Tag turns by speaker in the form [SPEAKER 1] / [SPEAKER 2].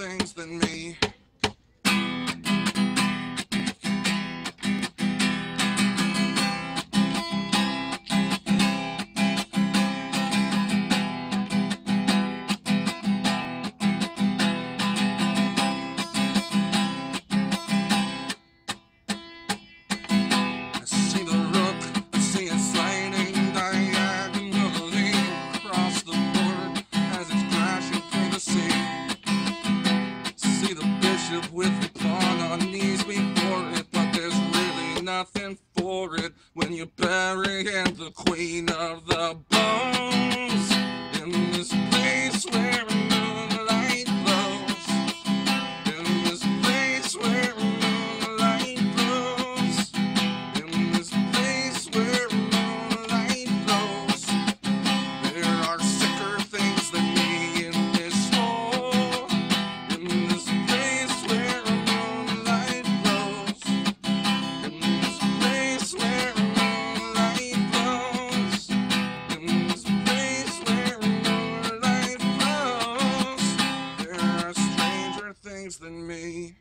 [SPEAKER 1] things than me. I see the rook, I see it sliding diagonally across the board as it's crashing through the sea. See the bishop with the pawn on knees before it, but there's really nothing for it when you're burying the queen of the bones in this place where moonlight glows. In this place where moonlight glows. In this place where moonlight glows. There are sicker things than me in this hole. In this place where moonlight glows. In this place where moonlight glows. In this place where moonlight glows. There are stranger things than me.